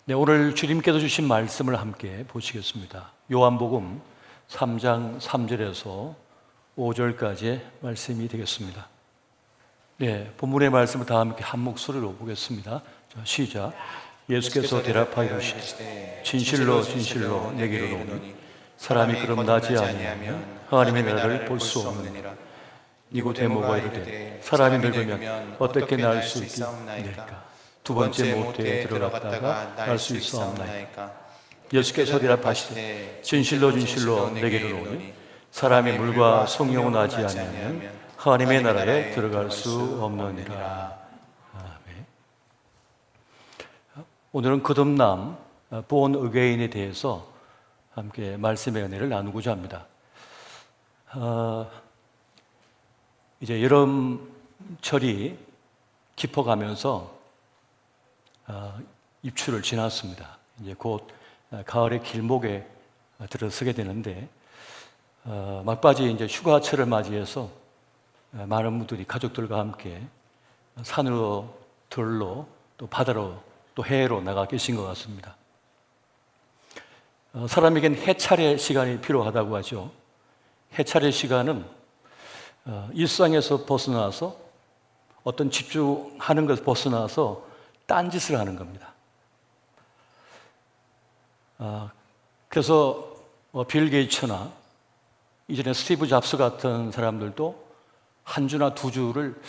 네, 오늘 주님께서 주신 말씀을 함께 보시겠습니다. 요한복음 3장 3절에서 5절까지의 말씀이 되겠습니다. 네, 본문의 말씀을 다 함께 한 목소리로 보겠습니다. 자, 시작. 예수께서 대답하여 이르시되 진실로 진실로 내게 이르노니 사람이 거듭나지 아니하면 하나님의 나라를 볼 수 없느니라. 니고데모가 이르되 사람이 늙으면 어떻게 날 수 있겠나이까? 두 번째 모태에 들어갔다가 날 수 있사옵나이까? 예수께서 대답하시되 진실로 진실로 내게 이르노니 사람이 물과 성령으로 나지 아니하면 하나님의 나라에 들어갈 수 없느니라. 아멘. 오늘은 거듭남, born again에 대해서 함께 말씀의 은혜를 나누고자 합니다. 이제 여름철이 깊어가면서 입추를 지났습니다. 이제 곧 가을의 길목에 들어서게 되는데 막바지 이제 휴가철을 맞이해서 많은 분들이 가족들과 함께 산으로, 들로, 또 바다로, 또 해외로 나가 계신 것 같습니다. 사람에겐 해찰의 시간이 필요하다고 하죠. 해찰의 시간은 일상에서 벗어나서 어떤 집중하는 것에서 벗어나서 딴짓을 하는 겁니다. 그래서 빌 게이츠나 이전에 스티브 잡스 같은 사람들도 한 주나 두 주를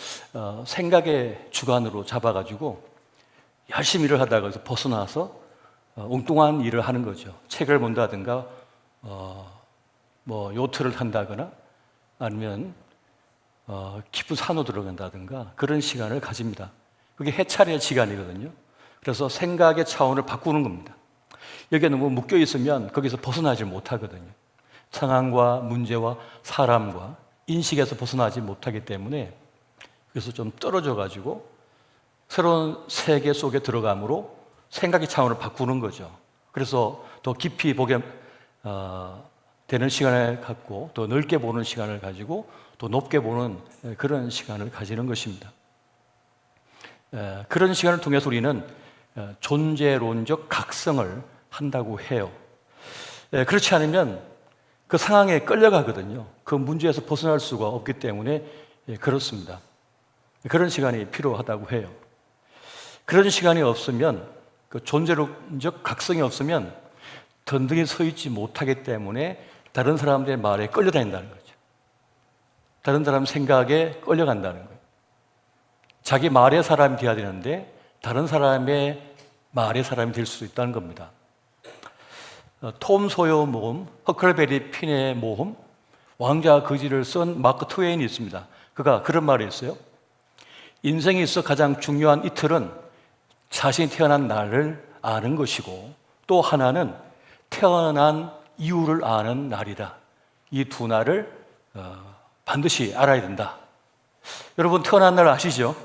생각의 주간으로 잡아가지고 열심히 일을 하다가 벗어나서 엉뚱한 일을 하는 거죠. 책을 본다든가 요트를 탄다거나 아니면 깊은 산으로 들어간다든가 그런 시간을 가집니다. 그게 해찰의 시간이거든요. 그래서 생각의 차원을 바꾸는 겁니다. 여기에 너무 묶여 있으면 거기서 벗어나지 못하거든요. 상황과 문제와 사람과 인식에서 벗어나지 못하기 때문에 그래서 좀 떨어져 가지고 새로운 세계 속에 들어감으로 생각의 차원을 바꾸는 거죠. 그래서 더 깊이 보게 되는 시간을 갖고 더 넓게 보는 시간을 가지고 더 높게 보는 그런 시간을 가지는 것입니다. 그런 시간을 통해서 우리는 존재론적 각성을 한다고 해요. 그렇지 않으면 그 상황에 끌려가거든요. 그 문제에서 벗어날 수가 없기 때문에 그렇습니다. 그런 시간이 필요하다고 해요. 그런 시간이 없으면 그 존재론적 각성이 없으면 든든히 서 있지 못하기 때문에 다른 사람들의 말에 끌려다닌다는 거죠. 다른 사람 생각에 끌려간다는 거예요. 자기 말의 사람이 되어야 되는데 다른 사람의 말의 사람이 될 수 있다는 겁니다. 톰 소요 모험, 허클베리 핀의 모험, 왕자 거지를 쓴 마크 트웨인이 있습니다. 그가 그런 말을 했어요. 인생에 있어 가장 중요한 이틀은 자신이 태어난 날을 아는 것이고 또 하나는 태어난 이유를 아는 날이다. 이 두 날을 반드시 알아야 된다. 여러분 태어난 날 아시죠?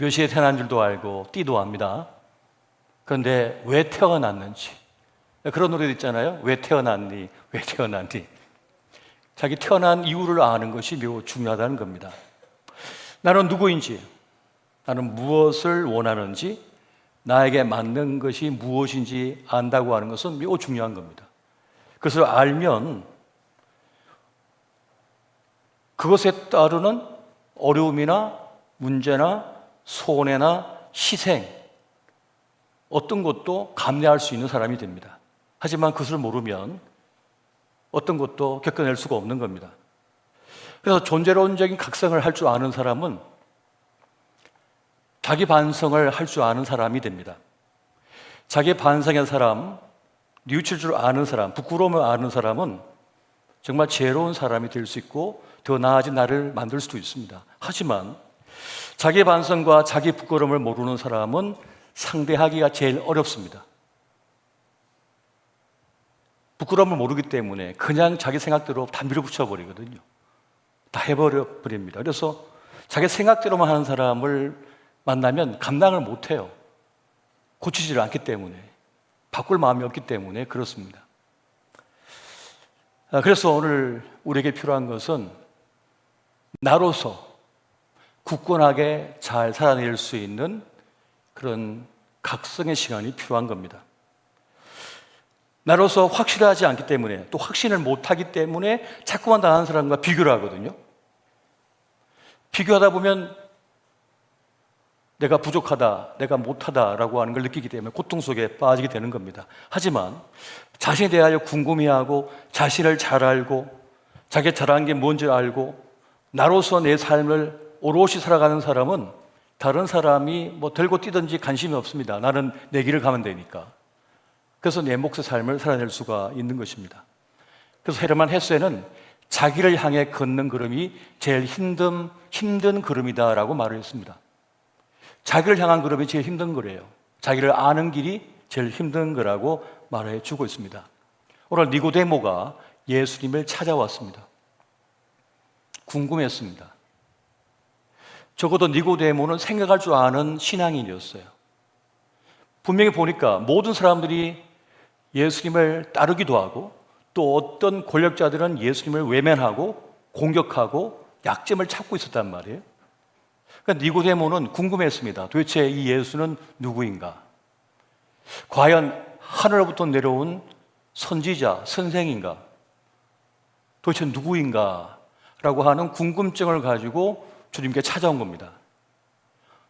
몇 시에 태어난 줄도 알고 띠도 압니다. 그런데 왜 태어났는지 그런 노래도 있잖아요. 왜 태어났니? 왜 태어났니? 자기 태어난 이유를 아는 것이 매우 중요하다는 겁니다. 나는 누구인지, 나는 무엇을 원하는지, 나에게 맞는 것이 무엇인지 안다고 하는 것은 매우 중요한 겁니다. 그것을 알면 그것에 따르는 어려움이나 문제나 손해나 희생 어떤 것도 감내할 수 있는 사람이 됩니다. 하지만 그것을 모르면 어떤 것도 겪어낼 수가 없는 겁니다. 그래서 존재론적인 각성을 할 줄 아는 사람은 자기 반성을 할 줄 아는 사람이 됩니다. 자기 반성의 사람, 뉘우칠 줄 아는 사람, 부끄러움을 아는 사람은 정말 지혜로운 사람이 될 수 있고 더 나아진 나를 만들 수도 있습니다. 하지만 자기 반성과 자기 부끄러움을 모르는 사람은 상대하기가 제일 어렵습니다. 부끄러움을 모르기 때문에 그냥 자기 생각대로 다 밀어붙여버리거든요. 다 해버립니다. 그래서 자기 생각대로만 하는 사람을 만나면 감당을 못해요. 고치지를 않기 때문에, 바꿀 마음이 없기 때문에 그렇습니다. 그래서 오늘 우리에게 필요한 것은 나로서 굳건하게 잘 살아낼 수 있는 그런 각성의 시간이 필요한 겁니다. 나로서 확실하지 않기 때문에, 또 확신을 못하기 때문에 자꾸만 다른 사람과 비교를 하거든요. 비교하다 보면 내가 부족하다, 내가 못하다라고 하는 걸 느끼기 때문에 고통 속에 빠지게 되는 겁니다. 하지만 자신에 대하여 궁금해하고 자신을 잘 알고 자기가 잘하는 게 뭔지 알고 나로서 내 삶을 오롯이 살아가는 사람은 다른 사람이 뭐 들고 뛰든지 관심이 없습니다. 나는 내 길을 가면 되니까. 그래서 내 몫의 삶을 살아낼 수가 있는 것입니다. 그래서 헤르만 헤세는 자기를 향해 걷는 걸음이 제일 힘든 걸음이다라고 말을 했습니다. 자기를 향한 걸음이 제일 힘든 거래요. 자기를 아는 길이 제일 힘든 거라고 말해 주고 있습니다. 오늘 니고데모가 예수님을 찾아왔습니다. 궁금했습니다. 적어도 니고데모는 생각할 줄 아는 신앙인이었어요. 분명히 보니까 모든 사람들이 예수님을 따르기도 하고 또 어떤 권력자들은 예수님을 외면하고 공격하고 약점을 찾고 있었단 말이에요. 그러니까 니고데모는 궁금했습니다. 도대체 이 예수는 누구인가? 과연 하늘로부터 내려온 선지자, 선생인가? 도대체 누구인가? 라고 하는 궁금증을 가지고 주님께 찾아온 겁니다.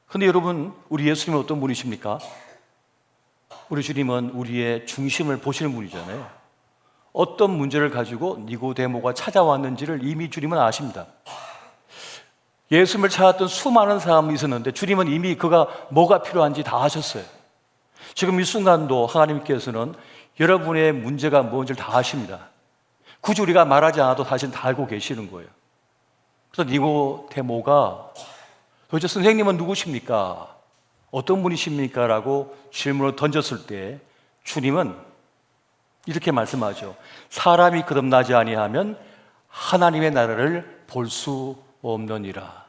그런데 여러분, 우리 예수님은 어떤 분이십니까? 우리 주님은 우리의 중심을 보시는 분이잖아요. 어떤 문제를 가지고 니고데모가 찾아왔는지를 이미 주님은 아십니다. 예수님을 찾았던 수많은 사람이 있었는데 주님은 이미 그가 뭐가 필요한지 다 아셨어요. 지금 이 순간도 하나님께서는 여러분의 문제가 뭔지를 다 아십니다. 굳이 우리가 말하지 않아도 사실 다 알고 계시는 거예요. 그래서 니고데모가 도대체 선생님은 누구십니까? 어떤 분이십니까? 라고 질문을 던졌을 때 주님은 이렇게 말씀하죠. 사람이 거듭나지 아니하면 하나님의 나라를 볼 수 없느니라.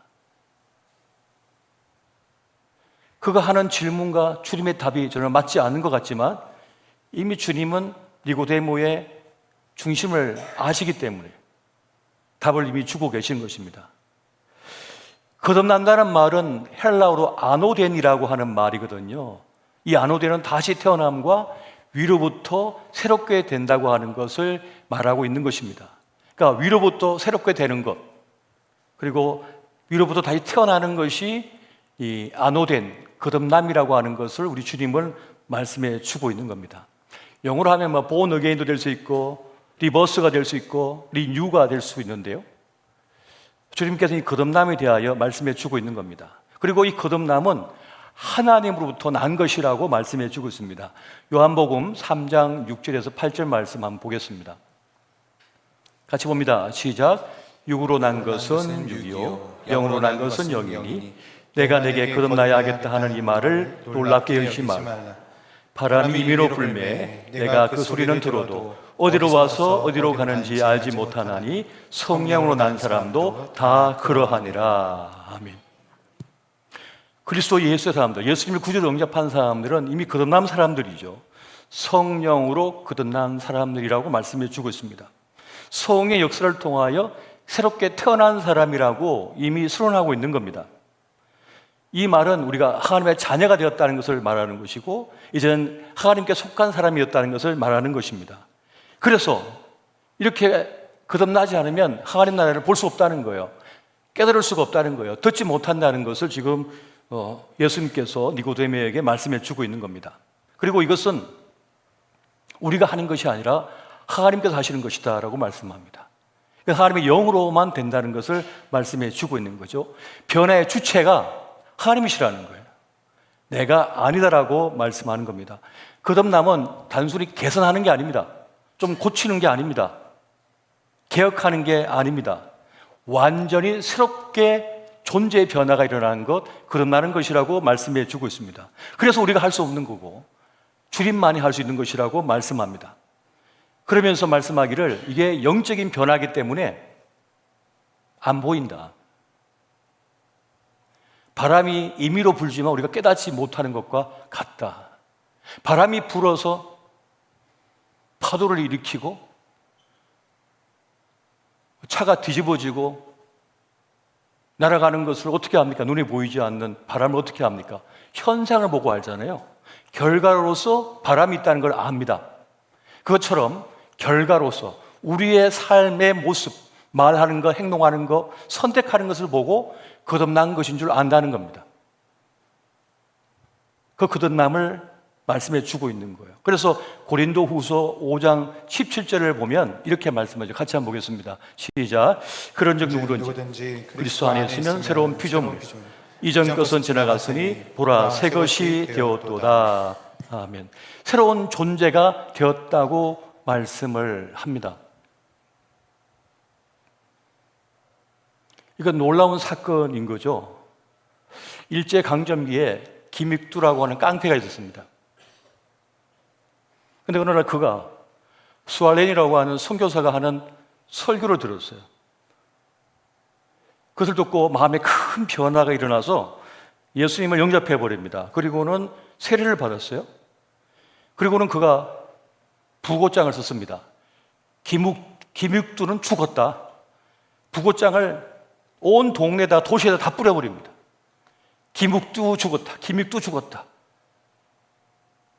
그가 하는 질문과 주님의 답이 저는 맞지 않는 것 같지만 이미 주님은 니고데모의 중심을 아시기 때문에 답을 이미 주고 계시는 것입니다. 거듭난다는 말은 헬라어로 아노덴이라고 하는 말이거든요. 이 아노덴은 다시 태어남과 위로부터 새롭게 된다고 하는 것을 말하고 있는 것입니다. 그러니까 위로부터 새롭게 되는 것, 그리고 위로부터 다시 태어나는 것이 이 아노덴, 거듭남이라고 하는 것을 우리 주님은 말씀해 주고 있는 겁니다. 영어로 하면 뭐 born again도 될 수 있고 리버스가 될 수 있고 리뉴가 될 수 있는데요. 주님께서 이 거듭남에 대하여 말씀해 주고 있는 겁니다. 그리고 이 거듭남은 하나님으로부터 난 것이라고 말씀해 주고 있습니다. 요한복음 3장 6절에서 8절 말씀 한번 보겠습니다. 같이 봅니다. 시작. 육으로 난 것은 육이요 영으로 난 것은 영이니 내가 내게 거듭나야 하겠다 하는 이 말을 놀랍게 여기지 말라. 바람이 임의로 불매 내가 그 소리는 들어도 어디로 와서 어디로 가는지 알지 못하나니 성령으로 난 사람도 다 그러하니라. 아멘. 그리스도 예수의 사람들, 예수님을 구주로 영접한 사람들은 이미 거듭난 사람들이죠. 성령으로 거듭난 사람들이라고 말씀해 주고 있습니다. 성의 역사를 통하여 새롭게 태어난 사람이라고 이미 선언하고 있는 겁니다. 이 말은 우리가 하나님의 자녀가 되었다는 것을 말하는 것이고 이제는 하나님께 속한 사람이었다는 것을 말하는 것입니다. 그래서 이렇게 거듭나지 않으면 하나님 나라를 볼 수 없다는 거예요. 깨달을 수가 없다는 거예요. 듣지 못한다는 것을 지금 예수님께서 니고데모에게 말씀해 주고 있는 겁니다. 그리고 이것은 우리가 하는 것이 아니라 하나님께서 하시는 것이다 라고 말씀합니다. 하나님의 영으로만 된다는 것을 말씀해 주고 있는 거죠. 변화의 주체가 하나님이시라는 거예요. 내가 아니다라고 말씀하는 겁니다. 거듭남은 단순히 개선하는 게 아닙니다. 좀 고치는 게 아닙니다. 개혁하는 게 아닙니다. 완전히 새롭게 존재의 변화가 일어나는 것, 거듭나는 것이라고 말씀해 주고 있습니다. 그래서 우리가 할 수 없는 거고 주님만이 할 수 있는 것이라고 말씀합니다. 그러면서 말씀하기를 이게 영적인 변화이기 때문에 안 보인다. 바람이 임의로 불지만 우리가 깨닫지 못하는 것과 같다. 바람이 불어서 파도를 일으키고 차가 뒤집어지고 날아가는 것을 어떻게 합니까? 눈에 보이지 않는 바람을 어떻게 합니까? 현상을 보고 알잖아요. 결과로서 바람이 있다는 걸 압니다. 그것처럼 결과로서 우리의 삶의 모습, 말하는 것, 행동하는 것, 선택하는 것을 보고 거듭난 것인 줄 안다는 겁니다. 그 거듭남을 말씀해 주고 있는 거예요. 그래서 고린도후서 5장 17절을 보면 이렇게 말씀하죠. 같이 한번 보겠습니다. 시작. 그런즉 누구든지 그리스도 안에 있으면 새로운 피조물, 이전 것은 지나갔으니 보라 새 것이 되었도다. 아멘. 새로운 존재가 되었다고 말씀을 합니다. 이건 놀라운 사건인 거죠. 일제강점기에 김익두라고 하는 깡패가 있었습니다. 근데 어느 날 그가 수알렌이라고 하는 선교사가 하는 설교를 들었어요. 그것을 듣고 마음에 큰 변화가 일어나서 예수님을 영접해 버립니다. 그리고는 세례를 받았어요. 그리고는 그가 부고장을 썼습니다. 김익두는 죽었다. 부고장을 온 동네에다 도시에다 다 뿌려버립니다. 김익두 죽었다. 김익두 죽었다.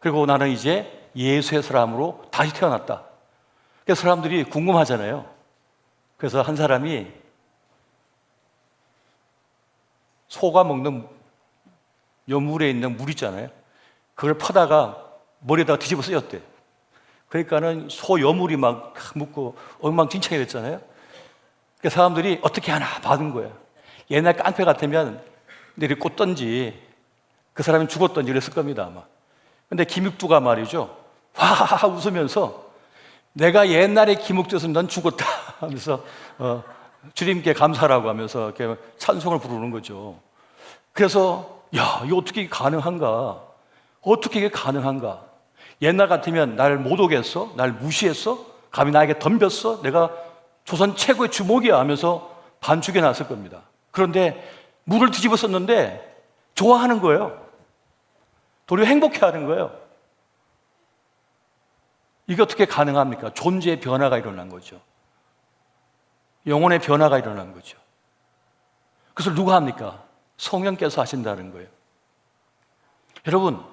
그리고 나는 이제 예수의 사람으로 다시 태어났다. 그래서 사람들이 궁금하잖아요. 그래서 한 사람이 소가 먹는 여물에 있는 물 있잖아요. 그걸 퍼다가 머리에다가 뒤집어 쓰였대. 그러니까는 소 여물이 막 묻고 엉망진창이 됐잖아요. 그래서 사람들이 어떻게 하나 받은 거예요. 옛날 깡패 같으면 내리 꽂던지 그 사람이 죽었던지 그랬을 겁니다, 아마. 근데 김익두가 말이죠. 와하하 웃으면서 내가 옛날에 김익두였으면 넌 죽었다 하면서 주님께 감사라고 하면서 이렇게 찬송을 부르는 거죠. 그래서 야, 이거 어떻게 가능한가? 어떻게 이게 가능한가? 옛날 같으면 날 못 오겠어? 날 무시했어? 감히 나에게 덤볐어? 내가 조선 최고의 주목이야 하면서 반죽여 놨을 겁니다. 그런데 물을 뒤집어 썼는데 좋아하는 거예요. 도리어 행복해하는 거예요. 이게 어떻게 가능합니까? 존재의 변화가 일어난 거죠. 영혼의 변화가 일어난 거죠. 그것을 누가 합니까? 성령께서 하신다는 거예요. 여러분,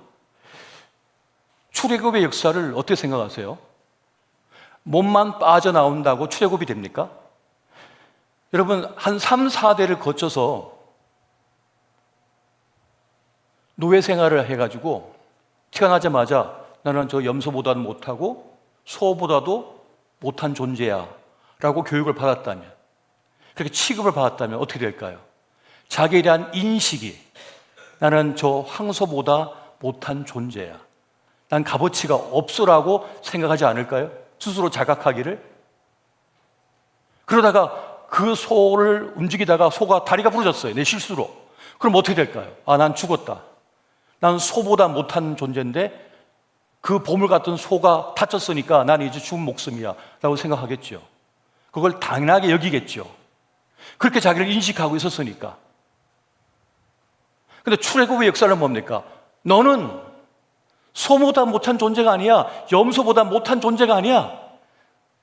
출애굽의 역사를 어떻게 생각하세요? 몸만 빠져나온다고 출애굽이 됩니까? 여러분, 한 3, 4대를 거쳐서 노예 생활을 해가지고 태어나자마자 나는 저 염소보다는 못하고 소보다도 못한 존재야 라고 교육을 받았다면, 그렇게 취급을 받았다면 어떻게 될까요? 자기에 대한 인식이 나는 저 황소보다 못한 존재야, 난 값어치가 없어라고 생각하지 않을까요? 스스로 자각하기를. 그러다가 그 소를 움직이다가 소가 다리가 부러졌어요, 내 실수로. 그럼 어떻게 될까요? 아, 난 죽었다. 난 소보다 못한 존재인데 그 보물 같은 소가 다쳤으니까 난 이제 죽은 목숨이야 라고 생각하겠죠. 그걸 당연하게 여기겠죠. 그렇게 자기를 인식하고 있었으니까. 근데 출애굽의 역사는 뭡니까? 너는 소보다 못한 존재가 아니야. 염소보다 못한 존재가 아니야.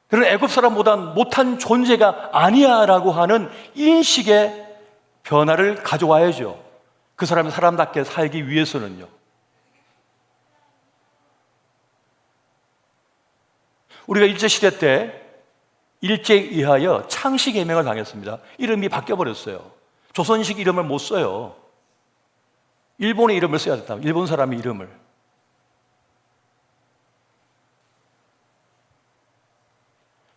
그런 애굽 사람보다 못한 존재가 아니야 라고 하는 인식의 변화를 가져와야죠. 그 사람이 사람답게 살기 위해서는요. 우리가 일제시대 때 일제에 의하여 창씨개명을 당했습니다. 이름이 바뀌어버렸어요. 조선식 이름을 못 써요. 일본의 이름을 써야 됐다. 일본 사람의 이름을.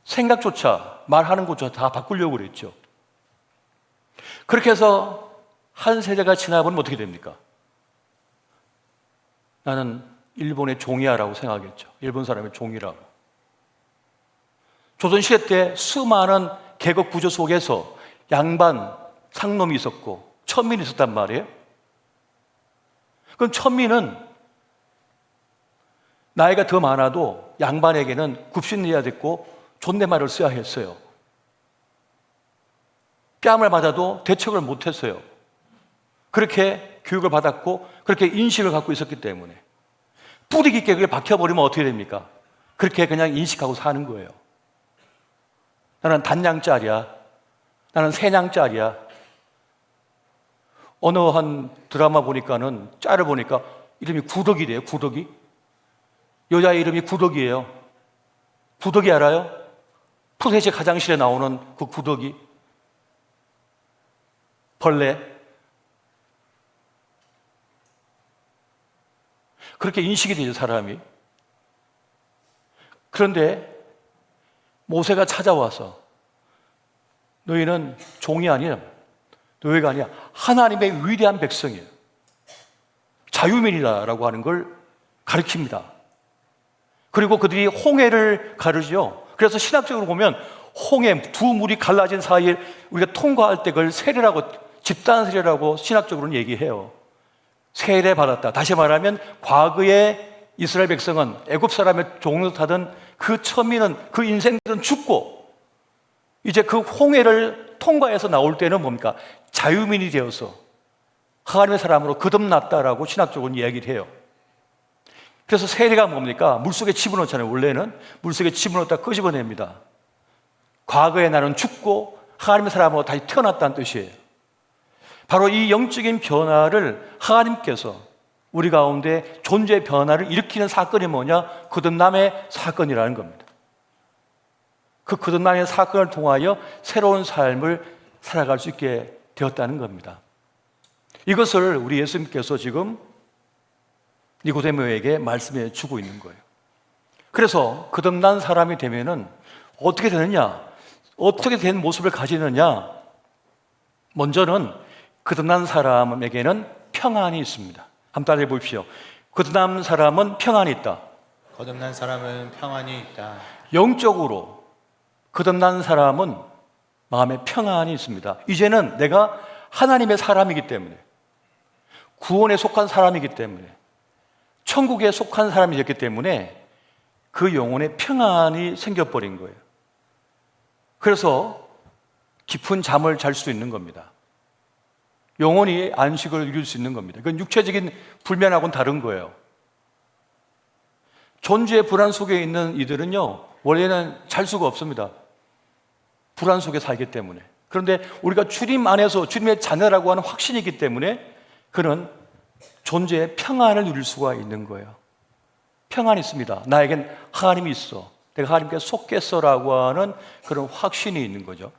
생각조차, 말하는 것조차 다 바꾸려고 그랬죠. 그렇게 해서 한 세대가 지나버리면 어떻게 됩니까? 나는 일본의 종이야라고 생각하겠죠. 일본 사람의 종이라고. 조선시대 때 수많은 계급 구조 속에서 양반, 상놈이 있었고 천민이 있었단 말이에요. 그럼 천민은 나이가 더 많아도 양반에게는 굽신내야 됐고 존댓말을 써야 했어요. 뺨을 맞아도 대처를 못했어요. 그렇게 교육을 받았고 그렇게 인식을 갖고 있었기 때문에 뿌리 깊게 그게 박혀버리면 어떻게 됩니까? 그렇게 그냥 인식하고 사는 거예요. 나는 단양짜리야. 나는 새냥짜리야. 어느 한 드라마 보니까는 짤을 보니까 이름이 구덕이래요. 구덕이. 여자 이름이 구덕이에요. 구덕이 알아요? 푸세식 화장실에 나오는 그 구덕이. 벌레. 그렇게 인식이 되죠, 사람이. 그런데 모세가 찾아와서 너희는 종이 아니야, 노예가 아니야, 하나님의 위대한 백성이에요, 자유민이다라고 하는 걸 가르칩니다. 그리고 그들이 홍해를 가르죠. 그래서 신학적으로 보면 홍해 두 물이 갈라진 사이에 우리가 통과할 때 그걸 세례라고, 집단 세례라고 신학적으로는 얘기해요. 세례 받았다. 다시 말하면 과거에 이스라엘 백성은 애굽 사람의 종로 타던 그 처음에는 그 인생들은 죽고 이제 그 홍해를 통과해서 나올 때는 뭡니까? 자유민이 되어서 하나님의 사람으로 거듭났다라고 신학적으로는 이야기를 해요. 그래서 세례가 뭡니까? 물속에 집어넣잖아요. 원래는 물속에 집어넣었다 끄집어냅니다. 과거에 나는 죽고 하나님의 사람으로 다시 태어났다는 뜻이에요. 바로 이 영적인 변화를 하나님께서 우리 가운데 존재의 변화를 일으키는 사건이 뭐냐? 거듭남의 사건이라는 겁니다. 그 거듭남의 사건을 통하여 새로운 삶을 살아갈 수 있게 되었다는 겁니다. 이것을 우리 예수님께서 지금 니고데모에게 말씀해 주고 있는 거예요. 그래서 거듭난 사람이 되면은 어떻게 되느냐? 어떻게 된 모습을 가지느냐? 먼저는 거듭난 사람에게는 평안이 있습니다. 한번 따라해 보십시오. 거듭난 사람은 평안이 있다. 거듭난 사람은 평안이 있다. 영적으로 거듭난 사람은 마음에 평안이 있습니다. 이제는 내가 하나님의 사람이기 때문에, 구원에 속한 사람이기 때문에, 천국에 속한 사람이 됐기 때문에 그 영혼에 평안이 생겨버린 거예요. 그래서 깊은 잠을 잘 수 있는 겁니다. 영혼이 안식을 이룰 수 있는 겁니다. 그건 육체적인 불면하고는 다른 거예요. 존재의 불안 속에 있는 이들은요, 원래는 잘 수가 없습니다. 불안 속에 살기 때문에. 그런데 우리가 주님 안에서 주님의 자녀라고 하는 확신이 있기 때문에 그는 존재의 평안을 누릴 수가 있는 거예요. 평안이 있습니다. 나에겐 하나님이 있어. 내가 하나님께 속겠어라고 하는 그런 확신이 있는 거죠.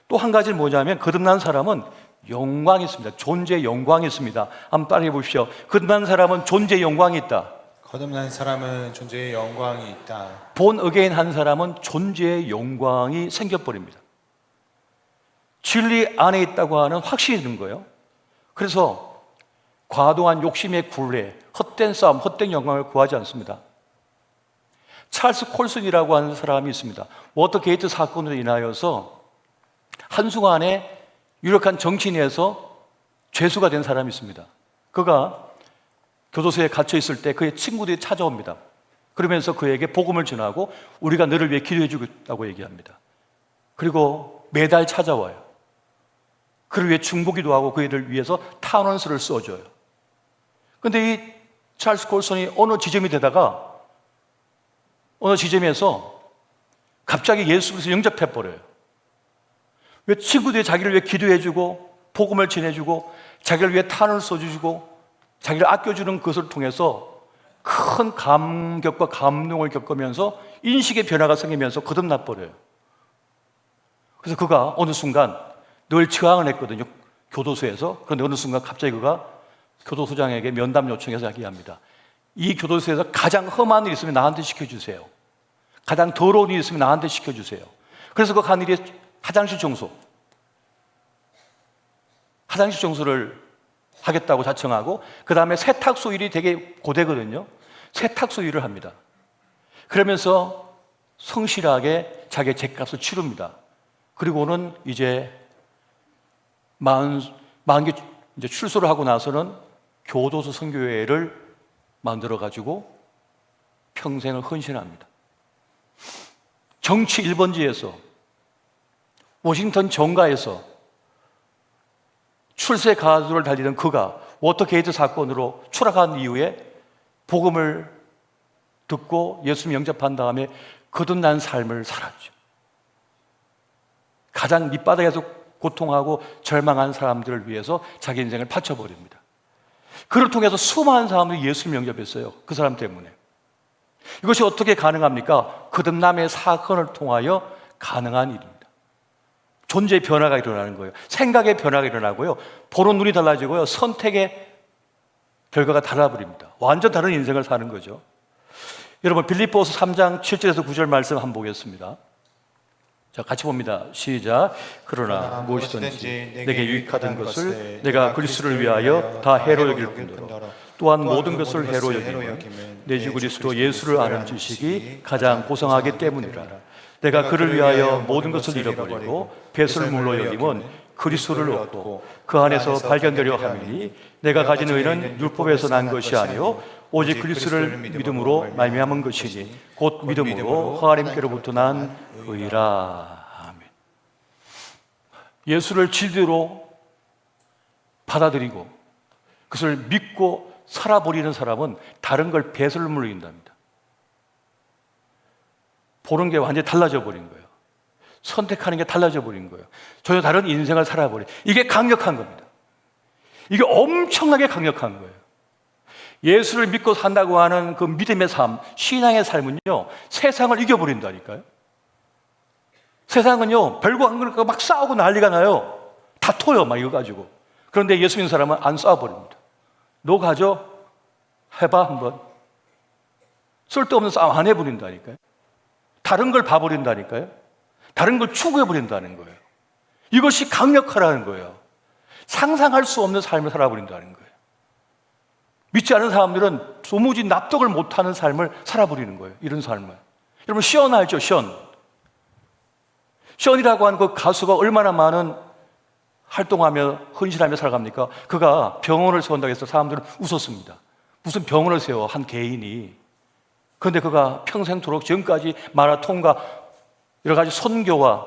또 한 가지는 뭐냐면 거듭난 사람은 영광이 있습니다. 존재의 영광이 있습니다. 한번 따라해 보십시오. 거듭난 사람은 존재의 영광이 있다. 거듭난 사람은 존재의 영광이 있다. 본 어게인 한 사람은 존재의 영광이 생겨버립니다. 진리 안에 있다고 하는 확신이 드는 거예요. 그래서 과도한 욕심의 굴레, 헛된 싸움, 헛된 영광을 구하지 않습니다. 찰스 콜슨이라고 하는 사람이 있습니다. 워터게이트 사건으로 인하여서 한순간에 유력한 정치인에서 죄수가 된 사람이 있습니다. 그가 교도소에 갇혀 있을 때 그의 친구들이 찾아옵니다. 그러면서 그에게 복음을 전하고 우리가 너를 위해 기도해 주겠다고 얘기합니다. 그리고 매달 찾아와요. 그를 위해 중보기도 하고 그를 위해서 탄원서를 써줘요. 그런데 이 찰스 콜슨이 어느 지점이 되다가 어느 지점에서 갑자기 예수 그리스도를 영접해버려요. 왜 친구들이 자기를 위해 기도해주고 복음을 전해주고 자기를 위해 탄을 써주고 자기를 아껴주는 것을 통해서 큰 감격과 감동을 겪으면서 인식의 변화가 생기면서 거듭나버려요. 그래서 그가 어느 순간 늘 저항을 했거든요. 교도소에서. 그런데 어느 순간 갑자기 그가 교도소장에게 면담 요청해서 얘기합니다. 이 교도소에서 가장 험한 일이 있으면 나한테 시켜주세요. 가장 더러운 일이 있으면 나한테 시켜주세요. 그래서 그 간 일이 화장실 청소. 화장실 청소를 하겠다고 자청하고 그 다음에 세탁소 일이 되게 고되거든요. 세탁소 일을 합니다. 그러면서 성실하게 자기의 죗값을 치릅니다. 그리고는 이제 만기 이제 출소를 하고 나서는 교도소 선교회를 만들어 가지고 평생을 헌신합니다. 정치 1번지에서 워싱턴 정가에서 출세 가도를 달리던 그가 워터게이트 사건으로 추락한 이후에 복음을 듣고 예수님 영접한 다음에 거듭난 삶을 살았죠. 가장 밑바닥에서 고통하고 절망한 사람들을 위해서 자기 인생을 바쳐버립니다. 그를 통해서 수많은 사람들이 예수를 영접했어요. 그 사람 때문에. 이것이 어떻게 가능합니까? 거듭남의 사건을 통하여 가능한 일입니다. 존재의 변화가 일어나는 거예요. 생각의 변화가 일어나고요. 보는 눈이 달라지고요. 선택의 결과가 달라버립니다. 완전 다른 인생을 사는 거죠. 여러분, 빌립보서 3장 7절에서 9절 말씀 한번 보겠습니다. 자, 같이 봅니다. 시작. 그러나 무엇이든지 내게 유익하던 것을 내가 그리스도를 위하여 다 해로 여길 뿐더러 또한 모든 것을 해로 여기면 내 주 그리스도 예수를 아는 지식이 가장 고상하기 때문이라. 내가 그를 위하여 모든 것을 잃어버리고 배설물로 여기면 그리스도를 얻고 그 안에서 발견되려 함이니 내가 가진 의는 율법에서 난 것이 아니요 오직 그리스도를 믿음으로 말미암은 것이니 곧 믿음으로 하나님께로부터 난 의라. 아멘. 예수를 진리로 받아들이고 그것을 믿고 살아버리는 사람은 다른 걸 배설물로 여긴답니다. 보는 게 완전히 달라져 버린 거예요. 선택하는 게 달라져 버린 거예요. 전혀 다른 인생을 살아버린. 이게 강력한 겁니다. 이게 엄청나게 강력한 거예요. 예수를 믿고 산다고 하는 그 믿음의 삶, 신앙의 삶은요, 세상을 이겨버린다니까요. 세상은요, 별거 안 그러니까 막 싸우고 난리가 나요. 다퉈요, 막 이거 가지고. 그런데 예수 믿는 사람은 안 싸워버립니다. 너 가져? 해봐, 한번. 쓸데없는 싸움 안 해버린다니까요. 다른 걸 봐버린다니까요. 다른 걸 추구해버린다는 거예요. 이것이 강력하라는 거예요. 상상할 수 없는 삶을 살아버린다는 거예요. 믿지 않은 사람들은 도무지 납득을 못하는 삶을 살아버리는 거예요. 이런 삶을. 여러분, 시언 알죠? 시언. 시언이라고 하는 그 가수가 얼마나 많은 활동하며 헌신하며 살아갑니까? 그가 병원을 세운다고 해서 사람들은 웃었습니다. 무슨 병원을 세워, 한 개인이. 그런데 그가 평생토록 지금까지 마라톤과 여러 가지 선교와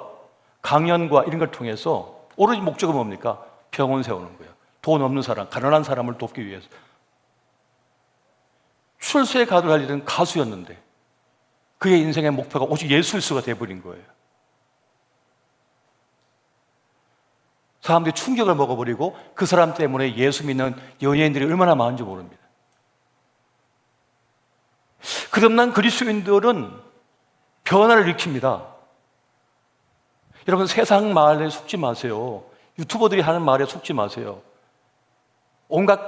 강연과 이런 걸 통해서 오로지 목적은 뭡니까? 병원 세우는 거예요. 돈 없는 사람, 가난한 사람을 돕기 위해서. 출세에 가도할 일은 가수였는데 그의 인생의 목표가 오직 예술수가 돼버린 거예요. 사람들이 충격을 먹어버리고 그 사람 때문에 예수 믿는 연예인들이 얼마나 많은지 모릅니다. 거듭난 그리스도인들은 변화를 일으킵니다. 여러분, 세상 말에 속지 마세요. 유튜버들이 하는 말에 속지 마세요. 온갖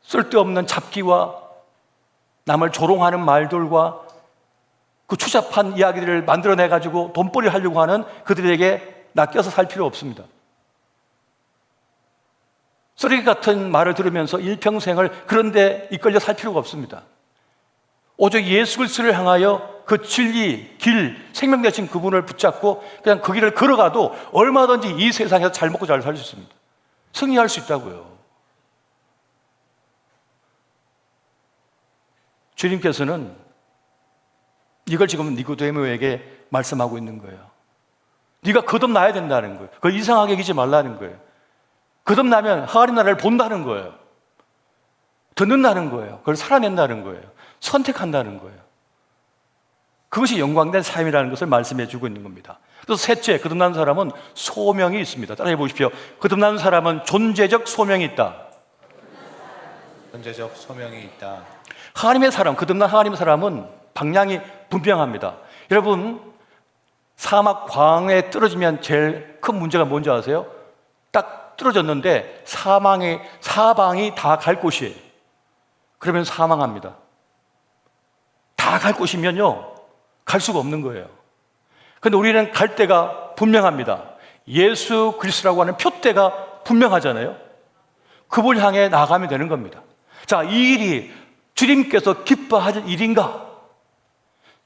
쓸데없는 잡기와 남을 조롱하는 말들과 그 추잡한 이야기들을 만들어내가지고 돈벌이를 하려고 하는 그들에게 낚여서 살 필요 없습니다. 쓰레기 같은 말을 들으면서 일평생을 그런데 이끌려 살 필요가 없습니다. 오직 예수 그리스도를 향하여 그 진리, 길, 생명 되신 그분을 붙잡고 그냥 그 길을 걸어가도 얼마든지 이 세상에서 잘 먹고 잘 살 수 있습니다. 승리할 수 있다고요. 주님께서는 이걸 지금 니고데모에게 말씀하고 있는 거예요. 네가 거듭나야 된다는 거예요. 그걸 이상하게 여기지 말라는 거예요. 거듭나면 하나님 나라를 본다는 거예요. 듣는다는 거예요. 그걸 살아낸다는 거예요. 선택한다는 거예요. 그것이 영광된 삶이라는 것을 말씀해 주고 있는 겁니다. 그래서 셋째, 거듭난 사람은 소명이 있습니다. 따라해 보십시오. 거듭난 사람은 존재적 소명이 있다. 존재적 소명이 있다. 하나님의 사람, 거듭난 하나님의 사람은 방향이 분명합니다. 여러분, 사막 광에 떨어지면 제일 큰 문제가 뭔지 아세요? 딱 떨어졌는데 사방이 다 갈 곳이에요. 그러면 사망합니다. 다 갈 곳이면요, 갈 수가 없는 거예요. 그런데 우리는 갈 데가 분명합니다. 예수 그리스도라고 하는 표대가 분명하잖아요. 그분을 향해 나아가면 되는 겁니다. 자, 이 일이 주님께서 기뻐하실 일인가?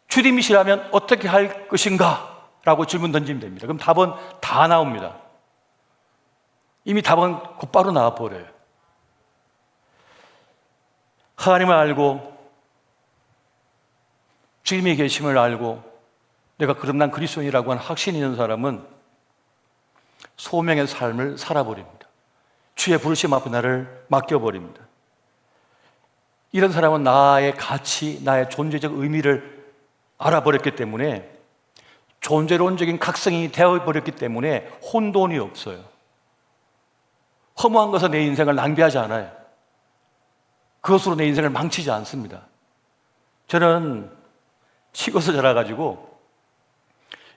주님이시라면 어떻게 할 것인가? 라고 질문 던지면 됩니다. 그럼 답은 다 나옵니다. 이미 답은 곧바로 나와버려요. 하나님을 알고 주님의 계심을 알고 내가 거듭난 그리스도인이라고 하는 확신이 있는 사람은 소명의 삶을 살아버립니다. 주의 부르심 앞에 나를 맡겨버립니다. 이런 사람은 나의 가치, 나의 존재적 의미를 알아버렸기 때문에 존재론적인 각성이 되어버렸기 때문에 혼돈이 없어요. 허무한 것은 내 인생을 낭비하지 않아요. 그것으로 내 인생을 망치지 않습니다. 저는 시골에서 자라가지고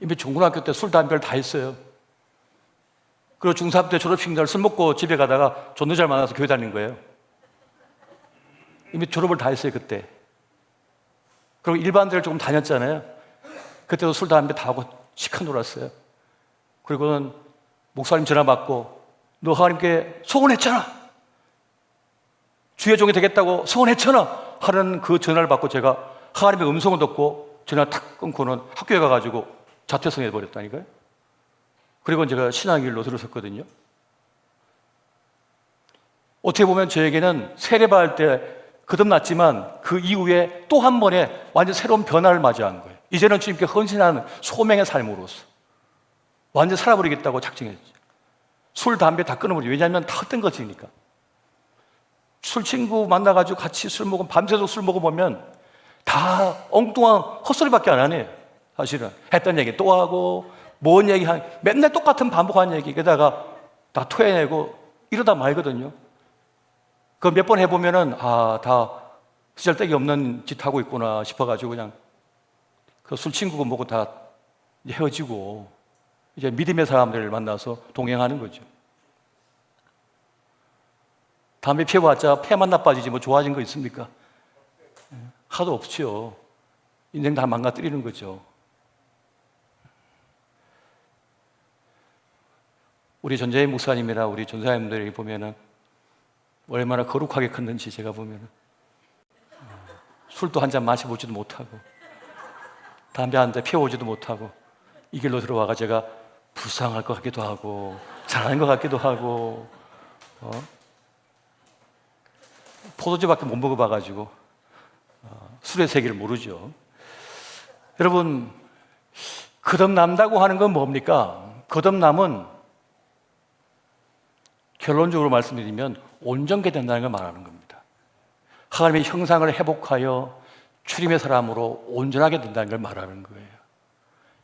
이미 중고등학교 때 술, 담배를 다 했어요. 그리고 중3 때 졸업식 날 술 먹고 집에 가다가 존노잘 만나서 교회 다닌 거예요. 이미 졸업을 다 했어요, 그때. 그리고 일반대를 조금 다녔잖아요. 그때도 술, 담배 다 하고 시커 놀았어요. 그리고는 목사님 전화 받고 너 하나님께 소원했잖아. 주의 종이 되겠다고 소원했잖아. 하는 그 전화를 받고 제가 하나님의 음성을 듣고 전화 탁 끊고는 학교에 가가지고 자퇴성해 버렸다니까요. 그리고 제가 신앙길로 들어섰거든요. 어떻게 보면 저에게는 세례받을 때 거듭났지만 그 이후에 또 한 번의 완전 새로운 변화를 맞이한 거예요. 이제는 주님께 헌신하는 소명의 삶으로서 완전 살아버리겠다고 작정했죠. 술, 담배 다 끊어버리죠. 왜냐하면 다 헛된 것이니까. 술 친구 만나가지고 같이 술 먹으면 밤새도록 술 먹어보면 다 엉뚱한 헛소리밖에 안 하네요. 사실은 했던 얘기 또 하고 뭔 얘기 맨날 똑같은 반복하는 얘기 게다가 다 토해내고 이러다 말거든요. 그 몇 번 해보면은 다 쓰잘데기 없는 짓 하고 있구나 싶어가지고 그냥 그 술 친구고 뭐고 다 헤어지고 이제 믿음의 사람들을 만나서 동행하는 거죠. 담배 피워봤자 폐만 나빠지지 뭐 좋아진 거 있습니까? 하도 없죠. 인생 다 망가뜨리는 거죠. 우리 전재희 목사님이나 우리 전사님들이 보면은 얼마나 거룩하게 컸는지 제가 보면은 술도 한 잔 마셔보지도 못하고 담배 한 대 피워오지도 못하고 이 길로 들어와가 제가 불쌍할 것 같기도 하고 잘하는 것 같기도 하고 포도주밖에 못 먹어봐가지고 술의 세계를 모르죠. 여러분, 거듭난다고 하는 건 뭡니까? 거듭남은 결론적으로 말씀드리면 온전케 된다는 걸 말하는 겁니다. 하나님의 형상을 회복하여 주님의 사람으로 온전하게 된다는 걸 말하는 거예요.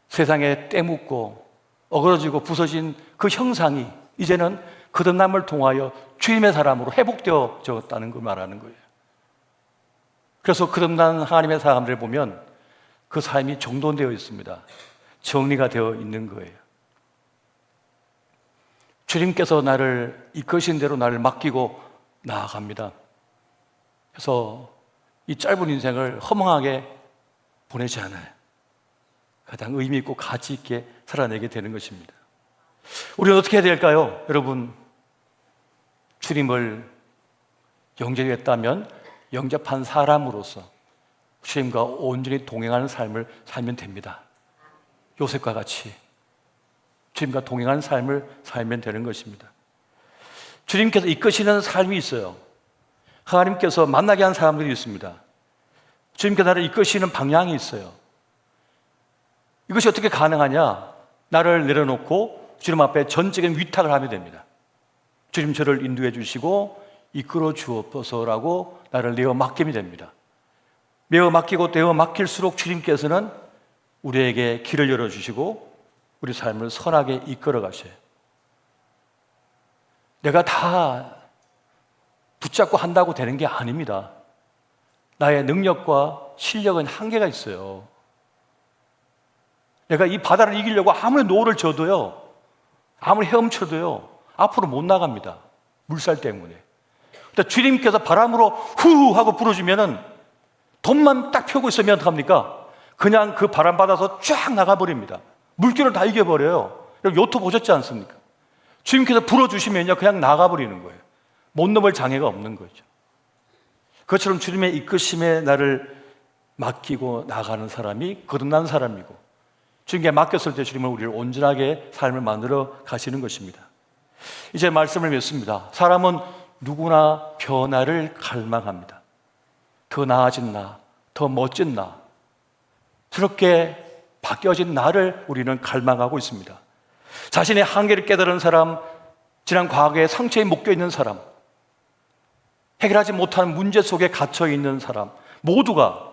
세상에 때묻고 어그러지고 부서진 그 형상이 이제는 거듭남을 통하여 주님의 사람으로 회복되어졌다는 걸 말하는 거예요. 그래서 거듭난 하나님의 사람들을 보면 그 삶이 정돈되어 있습니다. 정리가 되어 있는 거예요. 주님께서 나를 이끄신 대로 나를 맡기고 나아갑니다. 그래서 이 짧은 인생을 허망하게 보내지 않아요. 가장 의미 있고 가치 있게 살아내게 되는 것입니다. 우리는 어떻게 해야 될까요? 여러분, 주님을 영접했다면 영접한 사람으로서 주님과 온전히 동행하는 삶을 살면 됩니다. 요셉과 같이 주님과 동행하는 삶을 살면 되는 것입니다. 주님께서 이끄시는 삶이 있어요. 하나님께서 만나게 한 사람들이 있습니다. 주님께서 나를 이끄시는 방향이 있어요. 이것이 어떻게 가능하냐? 나를 내려놓고 주님 앞에 전적인 위탁을 하면 됩니다. 주님 저를 인도해 주시고 이끌어 주옵소서라고 나를 내어 맡기면 됩니다. 내어 맡기고 내어 맡길수록 주님께서는 우리에게 길을 열어주시고 우리 삶을 선하게 이끌어 가셔요. 내가 다 붙잡고 한다고 되는 게 아닙니다. 나의 능력과 실력은 한계가 있어요. 내가 이 바다를 이기려고 아무리 노를 져도요, 아무리 헤엄쳐도요, 앞으로 못 나갑니다. 물살 때문에. 근데 주님께서 바람으로 후 하고 불어주면은 돛만 딱 펴고 있으면 어떡합니까? 그냥 그 바람 받아서 쫙 나가버립니다. 물결을 다 이겨버려요. 요트 보셨지 않습니까? 주님께서 불어주시면요, 그냥 나가버리는 거예요. 못 넘을 장애가 없는 거죠. 그것처럼 주님의 이끄심에 나를 맡기고 나가는 사람이 거듭난 사람이고, 주님께 맡겼을 때 주님은 우리를 온전하게 삶을 만들어 가시는 것입니다. 이제 말씀을 맺습니다. 사람은 누구나 변화를 갈망합니다. 더 나아진 나, 더 멋진 나, 새롭게 바뀌어진 나를 우리는 갈망하고 있습니다. 자신의 한계를 깨달은 사람, 지난 과거의 상처에 묶여 있는 사람, 해결하지 못하는 문제 속에 갇혀 있는 사람, 모두가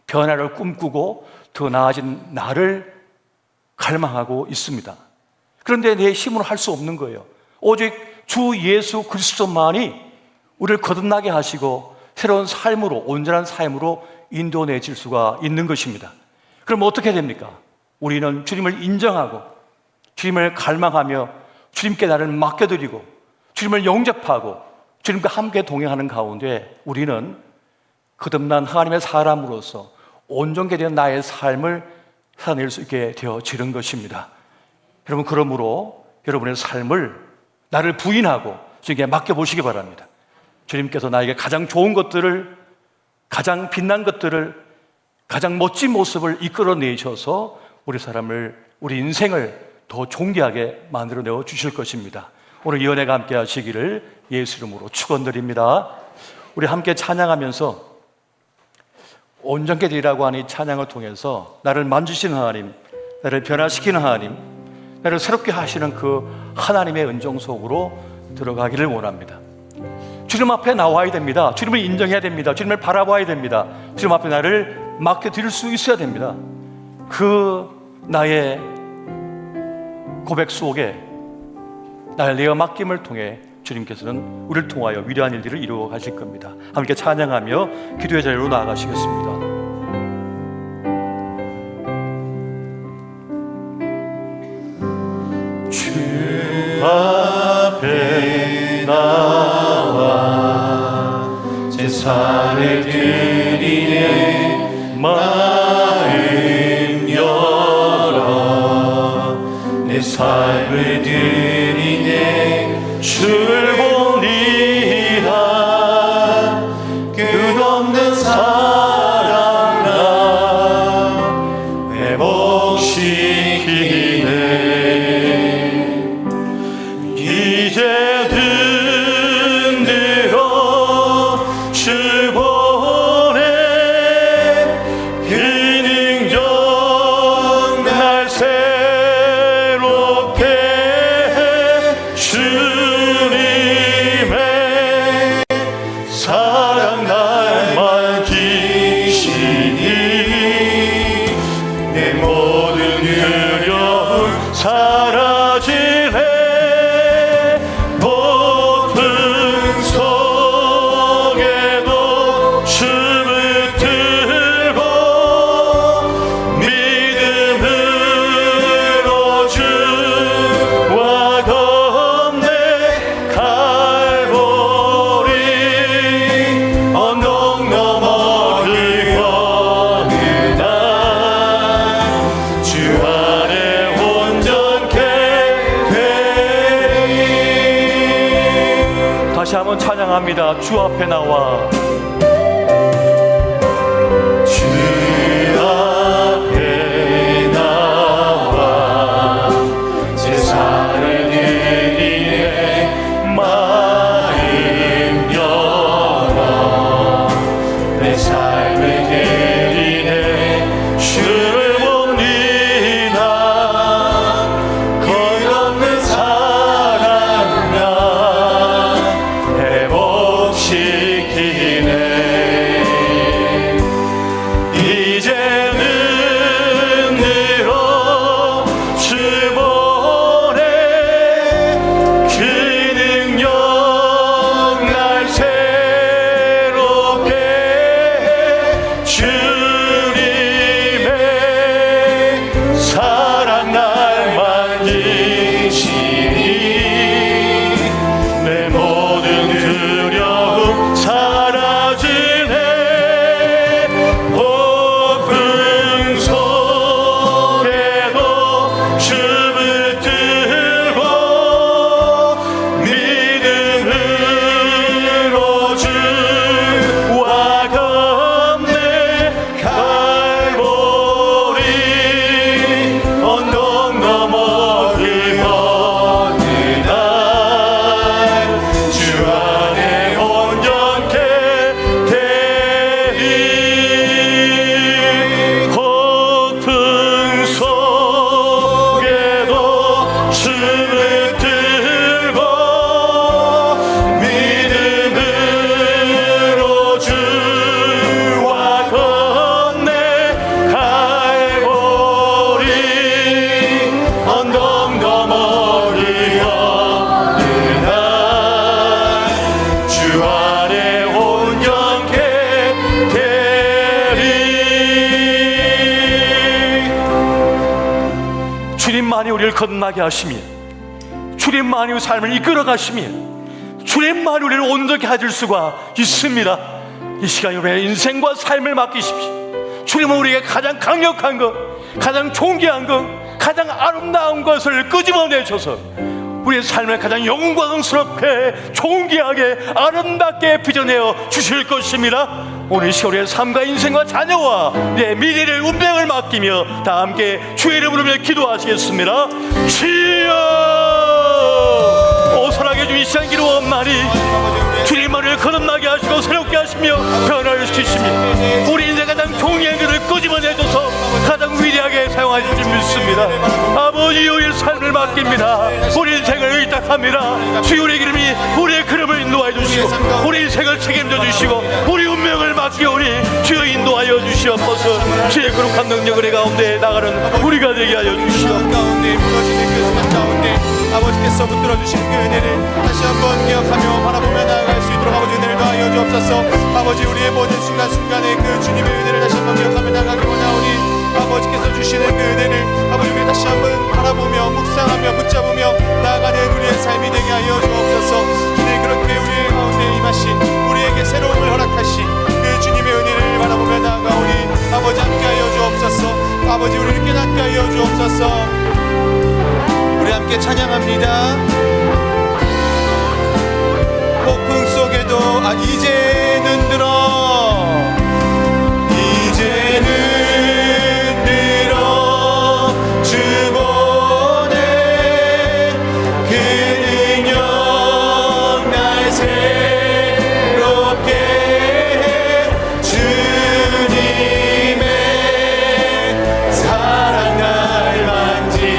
변화를 꿈꾸고 더 나아진 나를 갈망하고 있습니다. 그런데 내 힘으로 할 수 없는 거예요. 오직 주 예수 그리스도만이 우리를 거듭나게 하시고 새로운 삶으로, 온전한 삶으로 인도내실 수가 있는 것입니다. 그럼 어떻게 됩니까? 우리는 주님을 인정하고 주님을 갈망하며 주님께 나를 맡겨드리고 주님을 영접하고 주님과 함께 동행하는 가운데 우리는 거듭난 하나님의 사람으로서 온전케 된 나의 삶을 살아낼 수 있게 되어지는 것입니다. 여러분, 그러므로 여러분의 삶을 나를 부인하고 주님께 맡겨보시기 바랍니다. 주님께서 나에게 가장 좋은 것들을, 가장 빛난 것들을, 가장 멋진 모습을 이끌어내셔서 우리 인생을 더 존귀하게 만들어내어 주실 것입니다. 오늘 이 은혜가 함께 하시기를 예수 이름으로 축원드립니다. 우리 함께 찬양하면서 온전케 되리라고 하는 이 찬양을 통해서 나를 만지시는 하나님, 나를 변화시키는 하나님, 나를 새롭게 하시는 그 하나님의 은정 속으로 들어가기를 원합니다. 주님 앞에 나와야 됩니다. 주님을 인정해야 됩니다. 주님을 바라봐야 됩니다. 주님 앞에 나를 맡겨드릴 수 있어야 됩니다. 그 나의 고백 속에 나를 내어 맡김을 통해 주님께서는 우리를 통하여 위대한 일들을 이루어 가실 겁니다. 함께 찬양하며 기도의 자리로 나아가시겠습니다. 주 앞에 나와 제사를 드리네 마음 열어 내 삶을 드리네 주를 보리라 끝없는 사랑 나 회복시키네 이제 든들어 주 보내 그 능력 날 새롭게 해 주님의 사랑 날 만지시니 내 모든 두려움 사라지네 높은 속에도 춤을 들고 믿음으로 주와 걷네 갈보리 언덕 넘어 그거는 주 안에 온전케 되리. 다시 한번 찬양합니다. 주 앞에 나와 주 앞에 나와 제사를 드리네 마음 열어 내 삶을 드리네 주를 봅니다 끝없는 사랑 나 회복시키네 주님만이 우리를 거듭나게 하시며 주님만이 우리 삶을 이끌어 가시며 주님만이 우리를 온전히 해줄 수가 있습니다. 이 시간 우리의 인생과 삶을 맡기십시오. 주님은 우리에게 가장 강력한 것, 가장 존귀한 것, 가장 아름다운 것을 끄집어내셔서 우리의 삶을 가장 영광스럽게 존귀하게 아름답게 빚어내어 주실 것입니다. 오늘 이 시간 우리의 삶과 인생과 자녀와 내 미래를 운명을 맡기며 다 함께 주의 이름으로 기도하시겠습니다. 주여 오선하게 주신 시간 기도하옵나니 주님만을 거듭나게 하시고 새롭게 하시며 변화를 시키시며 우리 인생 가장 종이한 것을 끄집어내줘서 가장 위대하게 사용하실 줄 믿습니다. 아버지 우리의 삶을 맡깁니다. 우리 인생을 의탁합니다. 주의 우리의 기름이 우리의 그름을 인도하여 주시고 우리 인생을 책임져 주시고 우리 운명을 맡기오니 주여 인도하여 주시옵소서. 주의 거룩한 능력을 내 가운데 나가는 우리가 되게 하여 주시옵소서. 가운데 무너지는 그 순간 가운데 아버지께서 붙들어 주신 그 은혜를 다시 한번 기억하며 바라보며 나아갈 수 있도록 아버지 은혜를 더하여 주옵소서. 아버지 우리의 모든 순간순간에 그 주님의 은혜를 다시 한번 기억하며 나가기 원하오니 아버지께서 주시는 그 은혜를 아버지 우리 다시 한번 바라보며 묵상하며 붙잡으며 나아가는 우리의 삶이 되게 하여 주옵소서. 주님 그렇게 우리 가운데 임하신 우리에게 새로움을 허락하신 그 주님의 은혜를 바라보며 나아가오니 아버지 함께 하여 주옵소서. 아버지 우리를 깨닫게 하여 주옵소서. 우리 함께 찬양합니다. 폭풍 속에도 이제는 들어 이제는 들어 주보내 그 능력 날 새롭게 해 주님의 사랑 날 만지시니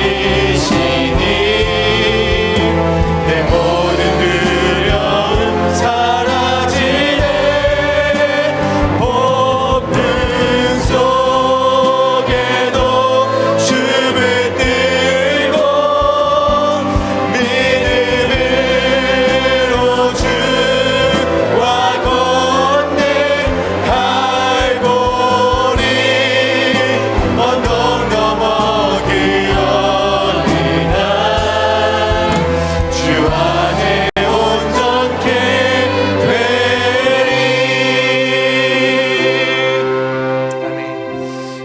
내 모든 두려움 사라지네. 폭풍 속에도 춤을 들고 믿음으로 주와 건네 갈보리 언덕 넘어 그 어느 날 주 안에 온전케 되리. 아멘.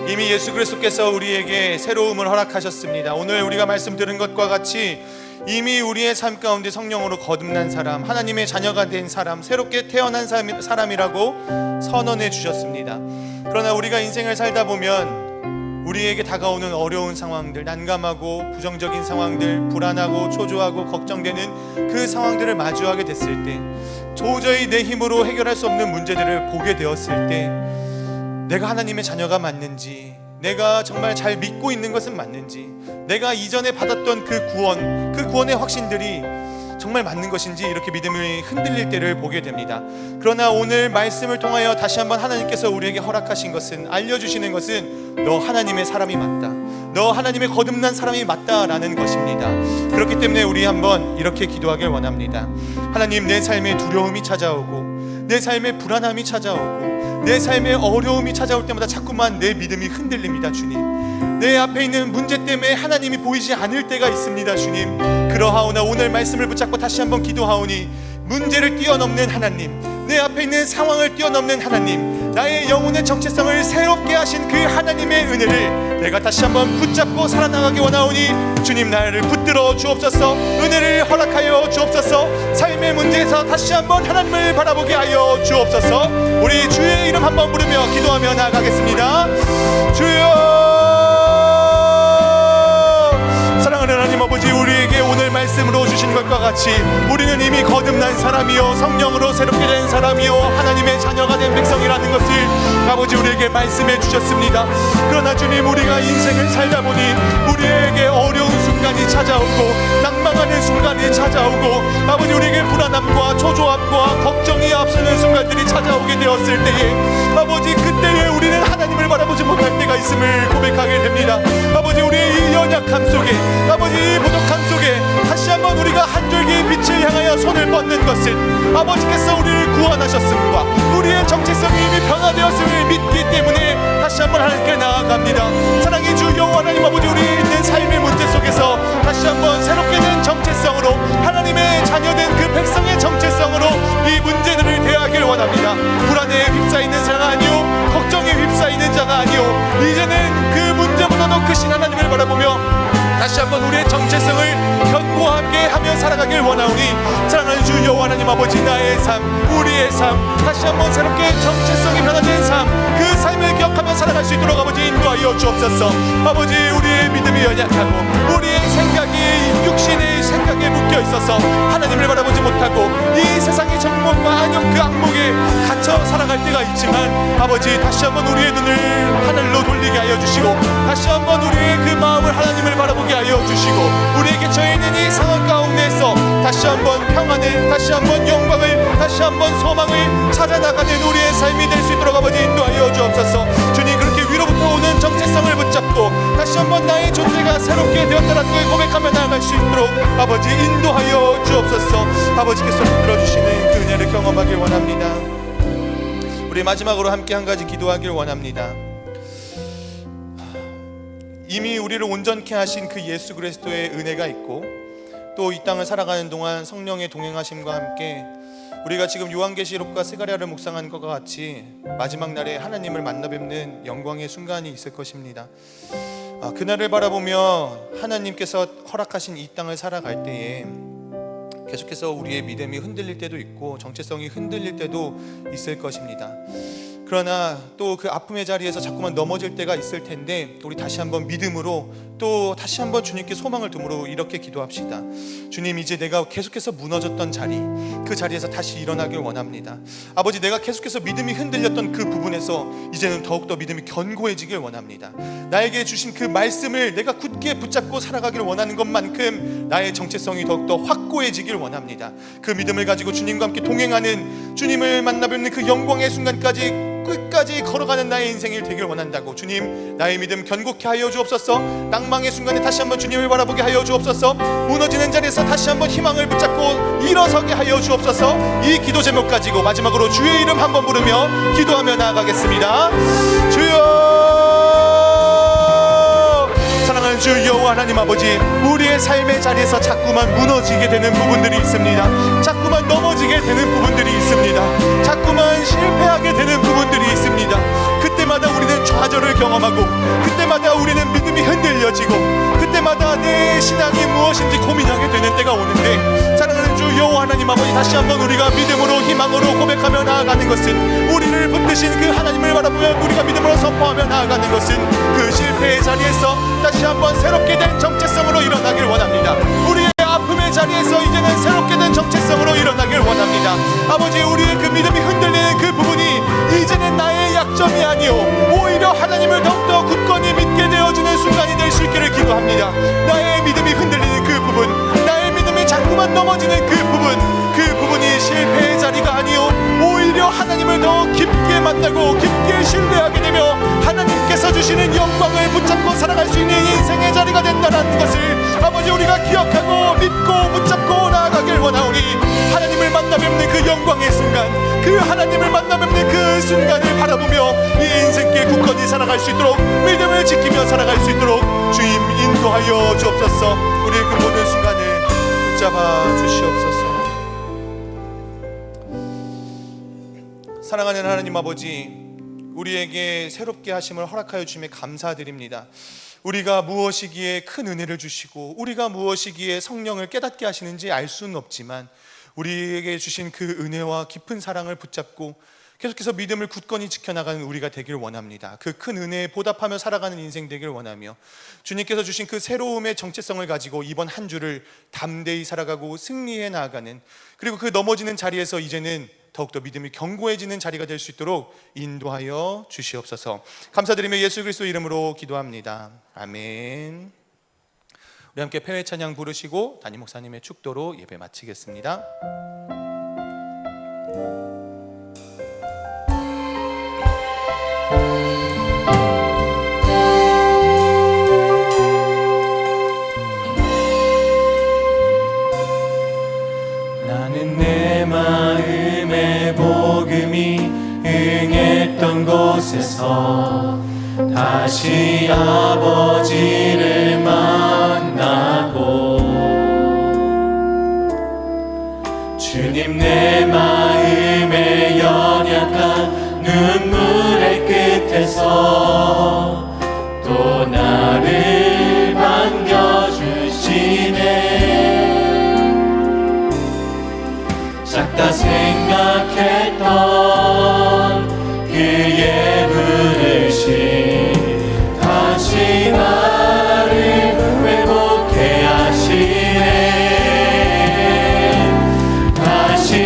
이미 예수 그리스도께서 우리에게 새로움을 허락하셨습니다. 오늘 우리가 말씀 들은 것과 같이 이미 우리의 삶 가운데 성령으로 거듭난 사람, 하나님의 자녀가 된 사람, 새롭게 태어난 사람이라고 선언해 주셨습니다. 그러나 우리가 인생을 살다 보면 우리에게 다가오는 어려운 상황들, 난감하고 부정적인 상황들, 불안하고 초조하고 걱정되는 그 상황들을 마주하게 됐을 때, 도저히 내 힘으로 해결할 수 없는 문제들을 보게 되었을 때, 내가 하나님의 자녀가 맞는지, 내가 정말 잘 믿고 있는 것은 맞는지, 내가 이전에 받았던 그 구원의 확신들이 정말 맞는 것인지 이렇게 믿음이 흔들릴 때를 보게 됩니다. 그러나 오늘 말씀을 통하여 다시 한번 하나님께서 우리에게 허락하신 것은, 알려주시는 것은 너 하나님의 사람이 맞다, 너 하나님의 거듭난 사람이 맞다라는 것입니다. 그렇기 때문에 우리 한번 이렇게 기도하길 원합니다. 하나님, 내 삶에 두려움이 찾아오고 내 삶에 불안함이 찾아오고 내 삶에 어려움이 찾아올 때마다 자꾸만 내 믿음이 흔들립니다. 주님, 내 앞에 있는 문제 때문에 하나님이 보이지 않을 때가 있습니다. 주님, 그러하오나 오늘 말씀을 붙잡고 다시 한번 기도하오니 문제를 뛰어넘는 하나님, 내 앞에 있는 상황을 뛰어넘는 하나님, 나의 영혼의 정체성을 새롭게 하신 그 하나님의 은혜를 내가 다시 한번 붙잡고 살아나가기 원하오니 주님, 나를 붙들어 주옵소서. 은혜를 허락하여 주옵소서. 삶의 문제에서 다시 한번 하나님을 바라보게 하여 주옵소서. 우리 주의 이름 한번 부르며 기도하며 나아가겠습니다. 주여, 사랑하는 하나님 아버지, 우리에게 오늘 말씀으로 주신 것과 같이 우리는 이미 거듭난 사람이요 성령으로 새롭게 된 사람이요 하나님의 자녀가 된 백성이라는 것을 아버지 우리에게 말씀해 주셨습니다. 그러나 주님, 우리가 인생을 살다 보니 우리에게 어려운 순간이 찾아오고 낭망하는 순간이 찾아오고 아버지 우리에게 불안함과 초조함과 걱정이 앞서는 순간들이 찾아오게 되었을 때에 아버지, 그때에 우리는 하나님을 바라보지 못할 때가 있음을 고백하게 됩니다. 아버지, 우리의 이 연약함 속에, 아버지 이 부족함 속에 다시 한번 우리가 한 줄기 빛을 향하여 하나님께서 손을 뻗는 것은 아버지께서 우리를 구원하셨음과 우리의 정체성이 이미 변화되었음을 믿기 때문에 다시 한번 하나님께 나아갑니다. 사랑의 주 여호와 하나님 아버지, 우리 있는 삶의 문제 속에서 다시 한번 새롭게 된 정체성으로, 하나님의 자녀된 그 백성의 정체성으로 이 문제들을 대하길 원합니다. 불안에 휩싸이는 자가 아니오, 걱정에 휩싸이는 자가 아니오, 이제는 그 문제보다도 크신 하나님을 바라보며 다시 한번 우리의 정체성을 견고와 함께 하며 살아가길 원하오니, 사랑하는 주 여호와 하나님 아버지, 나의 삶, 우리의 삶, 다시 한번 새롭게 정체성이 변화된 삶, 그 삶을 기억하며 살아갈 수 있도록 아버지 인도하여 주옵소서. 아버지, 우리의 믿음이 연약하고 우리의 생각이 육신의 생각에 묶여 있어서 하나님을 바라보지 못하고 이 세상의 정복과 안녕 그 악목에 갇혀 살아갈 때가 있지만, 아버지 다시 한번 우리의 눈을 하늘로 돌리게 하여 주시고, 다시 한번 우리의 그 마음을 하나님을 바라보게 하여 주시고, 우리에게 처해 있는 이 상황 가운데서 다시 한번 평안을, 다시 한번 영광을, 다시 한번 소망을 찾아나가는 우리의 삶이 될 수 있도록 아버지 인도하여 주옵소서. 주님, 그렇게 위로부터 오는 정체성을 붙잡고 다시 한번 나의 존재가 새롭게 되었다는 걸 고백하며 나아갈 수 있도록 아버지 인도하여 주옵소서. 아버지께서 들어주시는 그 은혜를 경험하길 원합니다. 우리 마지막으로 함께 한 가지 기도하길 원합니다. 이미 우리를 온전케 하신 그 예수 그리스도의 은혜가 있고, 또 이 땅을 살아가는 동안 성령의 동행하심과 함께 우리가 지금 요한계시록과 스가랴를 묵상한 것과 같이 마지막 날에 하나님을 만나 뵙는 영광의 순간이 있을 것입니다. 그날을 바라보며 하나님께서 허락하신 이 땅을 살아갈 때에 계속해서 우리의 믿음이 흔들릴 때도 있고 정체성이 흔들릴 때도 있을 것입니다. 그러나 또 그 아픔의 자리에서 자꾸만 넘어질 때가 있을 텐데, 우리 다시 한번 믿음으로, 또 다시 한번 주님께 소망을 둠으로 이렇게 기도합시다. 주님, 이제 내가 계속해서 무너졌던 자리, 그 자리에서 다시 일어나길 원합니다. 아버지, 내가 계속해서 믿음이 흔들렸던 그 부분에서 이제는 더욱더 믿음이 견고해지길 원합니다. 나에게 주신 그 말씀을 내가 굳게 붙잡고 살아가길 원하는 것만큼 나의 정체성이 더욱더 확고해지길 원합니다. 그 믿음을 가지고 주님과 함께 동행하는, 주님을 만나 뵙는 그 영광의 순간까지 끝까지 걸어가는 나의 인생이 되길 원한다고. 주님, 나의 믿음 견고케 하여 주옵소서. 낭망의 순간에 다시 한번 주님을 바라보게 하여 주옵소서. 무너지는 자리에서 다시 한번 희망을 붙잡고 일어서게 하여 주옵소서. 이 기도 제목 가지고 마지막으로 주의 이름 한번 부르며 기도하며 나아가겠습니다. 주여, 사랑하는 주 여호와 하나님 아버지, 우리의 삶의 자리에서 자꾸만 무너지게 되는 부분들이 있습니다. 자꾸만 넘어지게 되는 부분들이 있습니다. 자꾸만 실패하게 되는 부분들이 있습니다. 그때마다 우리는 좌절을 경험하고, 그때마다 우리는 믿음이 흔들려지고, 그때마다 내 신앙이 무엇인지 고민하게 되는 때가 오는데, 사랑하는 주 여호와 하나님 아버지, 다시 한번 우리가 믿음으로 희망으로 고백하며 나아가는 것은, 우리를 붙드신 그 하나님을 바라보며 우리가 믿음으로 선포하며 나아가는 것은, 그 실패의 자리에서 다시 한번 새롭게 된 정체성으로 일어나길 원합니다. 우리의 아픔의 자리에서 이제는 새롭게 된 정체성으로 일어나길 원합니다. 아버지, 우리의 그 믿음이 흔들리는 그 부분이 이제는 나의 약점이 아니오, 오히려 하나님을 더욱더 굳건히 믿게 되어지는 순간이 될 수 있기를 기도합니다. 나의 믿음이 흔들리는 그 부분, 나의 믿음이 자꾸만 넘어지는 그 부분이 실패의 자리가 아니오, 오히려 하나님을 더 깊게 만나고 깊게 신뢰하게 되며 하나님께서 주시는 영광을 붙잡고 살아갈 수 있는 인생의 자리가 된다는 것을 아버지 우리가 기억하고 믿고 붙잡고 나아가길 원하오니, 하나님을 만나 뵙는 그 영광의 순간, 그 하나님을 만나 뵙는 그 순간을 바라보며 이 인생길 굳건히 살아갈 수 있도록, 믿음을 지키며 살아갈 수 있도록 주님 인도하여 주옵소서. 우리의 그 모든 순간을 붙잡아 주시옵소서. 사랑하는 하나님 아버지, 우리에게 새롭게 하심을 허락하여 주심에 감사드립니다. 우리가 무엇이기에 큰 은혜를 주시고 우리가 무엇이기에 성령을 깨닫게 하시는지 알 수는 없지만, 우리에게 주신 그 은혜와 깊은 사랑을 붙잡고 계속해서 믿음을 굳건히 지켜나가는 우리가 되길 원합니다. 그 큰 은혜에 보답하며 살아가는 인생 되길 원하며, 주님께서 주신 그 새로움의 정체성을 가지고 이번 한 주를 담대히 살아가고 승리해 나아가는, 그리고 그 넘어지는 자리에서 이제는 더욱더 믿음이 견고해지는 자리가 될 수 있도록 인도하여 주시옵소서. 감사드리며 예수 그리스도 이름으로 기도합니다. 아멘. 우리 함께 폐회 찬양 부르시고 담임 목사님의 축도로 예배 마치겠습니다. 나는 다시 아버지를 만나고 주님 내 마음의 연약한 눈물의 끝에서 또 나를 반겨주시네. 작다 생각했던 그의 부르심 다시 나를 회복해 하시네. 다시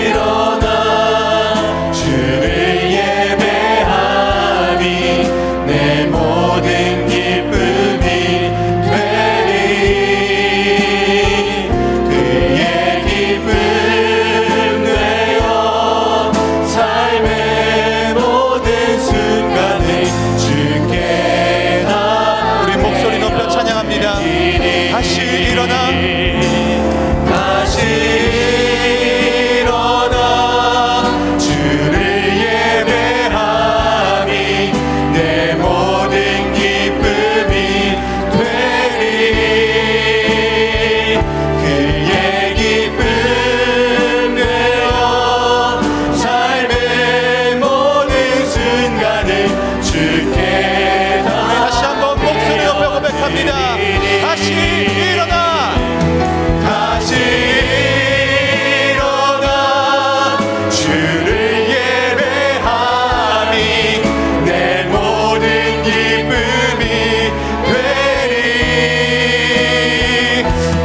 일어나 주를 예배하니 내 모든 기쁨이 되리. 그의 기쁨 되어 삶의 모든 순간을 주께 다. 우리 목소리 높여 찬양합니다. 다시 일어나 다시 일어나 주를 예배하니 내 모든 기쁨이 되리. 그의 기쁨 되어 삶의 모든 순간을 주께 다. 다시 한번 목소리 높여 고백합니다. 다시 일어나 다시 일어나 주를 예배하니 내 모든 기쁨이 되리.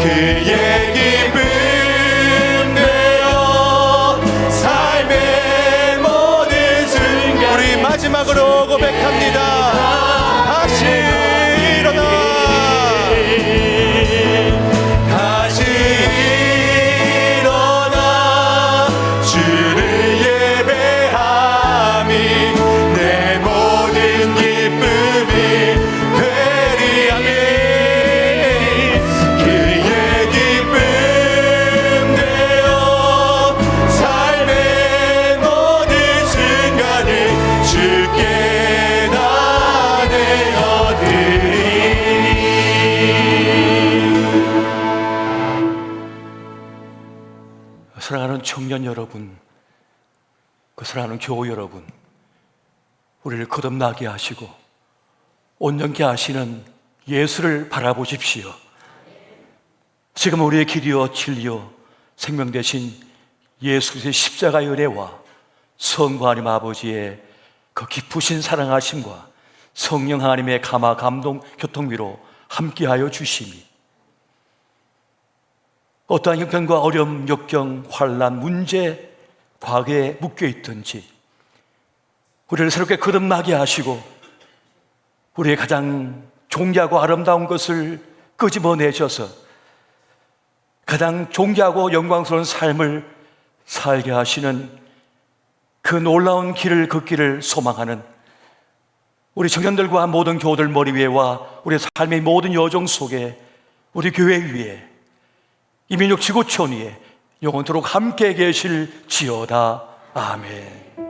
그의 기쁨 되어 삶의 모든 순간. 우리 마지막으로 고백합니다. 다시 일어나 다시 일어나 주를 예배하니 내 모든 기쁨이 되리. 아멘. 그의 기쁨 되어 삶의 모든 순간을 주께 다 내어드리. 사랑하는 청년 여러분, 그 사랑하는 교우 여러분, 우리를 거듭나게 하시고 온전케 하시는 예수를 바라보십시오. 지금 우리의 길이요 진리요 생명 되신 예수 그리스도의 십자가의 은혜와 성부 하나님 아버지의 그 깊으신 사랑하심과 성령 하나님의 감화 감동 교통비로 함께하여 주심이 어떠한 형편과 어려움, 역경, 환난, 문제, 과거에 묶여있든지 우리를 새롭게 거듭나게 하시고 우리의 가장 존귀하고 아름다운 것을 끄집어내셔서 가장 존귀하고 영광스러운 삶을 살게 하시는 그 놀라운 길을 걷기를 소망하는 우리 청년들과 모든 교우들 머리 위에와 우리 삶의 모든 여정 속에 우리 교회 위에 이민족 지구촌 위에 영원토록 함께 계실지어다. 아멘.